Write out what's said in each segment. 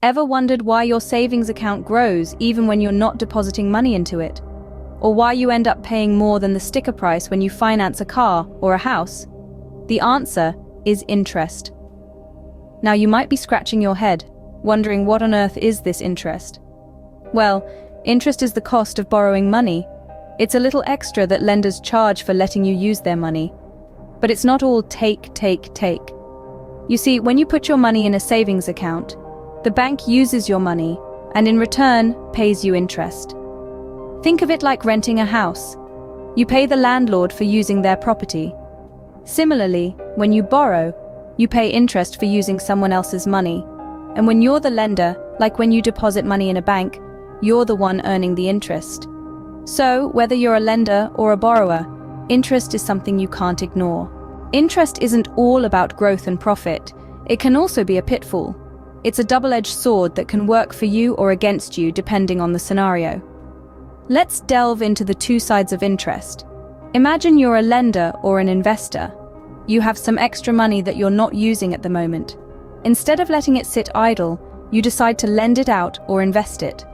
Ever wondered why your savings account grows even when you're not depositing money into it? Or why you end up paying more than the sticker price when you finance a car or a house? The answer is interest. Now you might be scratching your head, wondering what on earth is this interest? Well, interest is the cost of borrowing money. It's a little extra that lenders charge for letting you use their money. But it's not all take. You see, when you put your money in a savings account, the bank uses your money and in return pays you interest. Think of it like renting a house. You pay the landlord for using their property. Similarly, when you borrow, you pay interest for using someone else's money. And when you're the lender, like when you deposit money in a bank, you're the one earning the interest. So, whether you're a lender or a borrower, interest is something you can't ignore. Interest isn't all about growth and profit. It can also be a pitfall. It's a double-edged sword that can work for you or against you depending on the scenario. Let's delve into the two sides of interest. Imagine you're a lender or an investor. You have some extra money that you're not using at the moment. Instead of letting it sit idle, you decide to lend it out or invest it.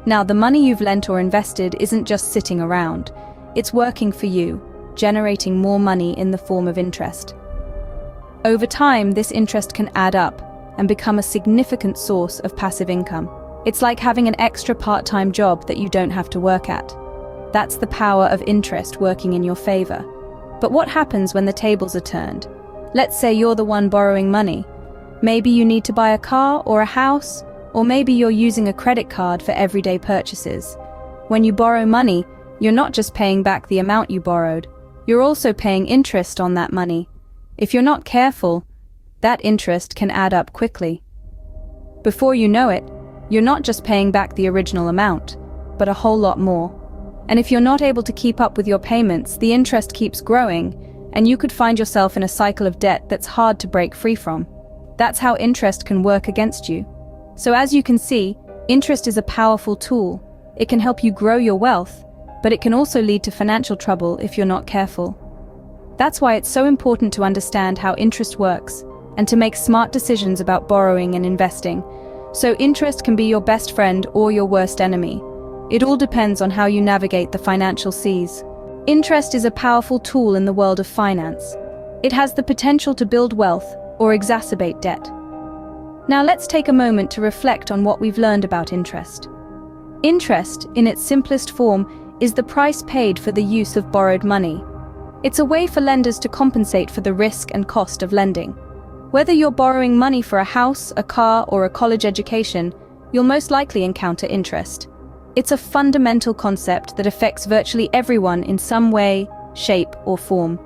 Now, the money you've lent or invested isn't just sitting around. It's working for you, generating more money in the form of interest. Over time, this interest can add up and become a significant source of passive income. It's like having an extra part-time job that you don't have to work at. That's the power of interest working in your favor. But what happens when the tables are turned? Let's say you're the one borrowing money. Maybe you need to buy a car or a house, or maybe you're using a credit card for everyday purchases. When you borrow money, you're not just paying back the amount you borrowed, you're also paying interest on that money. If you're not careful, that interest can add up quickly. Before you know it, you're not just paying back the original amount, but a whole lot more. And if you're not able to keep up with your payments, the interest keeps growing, and you could find yourself in a cycle of debt that's hard to break free from. That's how interest can work against you. So as you can see, interest is a powerful tool. It can help you grow your wealth, but it can also lead to financial trouble if you're not careful. That's why it's so important to understand how interest works and to make smart decisions about borrowing and investing. So interest can be your best friend or your worst enemy. It all depends on how you navigate the financial seas. Interest is a powerful tool in the world of finance. It has the potential to build wealth or exacerbate debt. Now let's take a moment to reflect on what we've learned about interest. Interest, in its simplest form, is the price paid for the use of borrowed money. It's a way for lenders to compensate for the risk and cost of lending. Whether you're borrowing money for a house, a car, or a college education, you'll most likely encounter interest. It's a fundamental concept that affects virtually everyone in some way, shape, or form.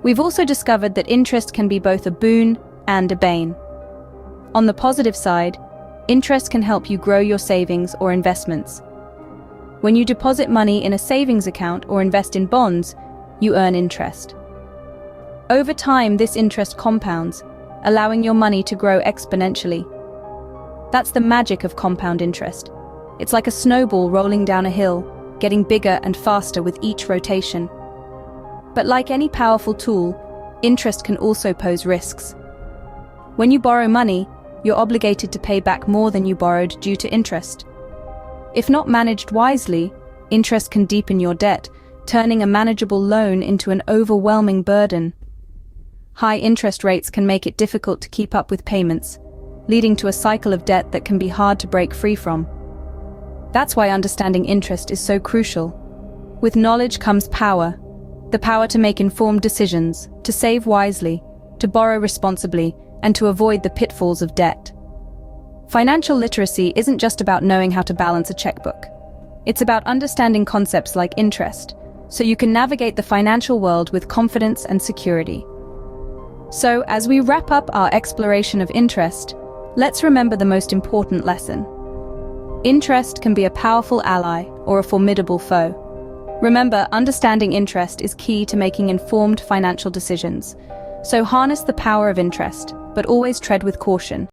We've also discovered that interest can be both a boon and a bane. On the positive side, interest can help you grow your savings or investments. When you deposit money in a savings account or invest in bonds, you earn interest. Over time, this interest compounds, allowing your money to grow exponentially. That's the magic of compound interest. It's like a snowball rolling down a hill, getting bigger and faster with each rotation. But like any powerful tool, interest can also pose risks. When you borrow money, you're obligated to pay back more than you borrowed due to interest. If not managed wisely, interest can deepen your debt, turning a manageable loan into an overwhelming burden. High interest rates can make it difficult to keep up with payments, leading to a cycle of debt that can be hard to break free from. That's why understanding interest is so crucial. With knowledge comes power. The power to make informed decisions, to save wisely, to borrow responsibly, and to avoid the pitfalls of debt. Financial literacy isn't just about knowing how to balance a checkbook. It's about understanding concepts like interest, so you can navigate the financial world with confidence and security. So, as we wrap up our exploration of interest, let's remember the most important lesson. Interest can be a powerful ally or a formidable foe. Remember, understanding interest is key to making informed financial decisions. So harness the power of interest, but always tread with caution.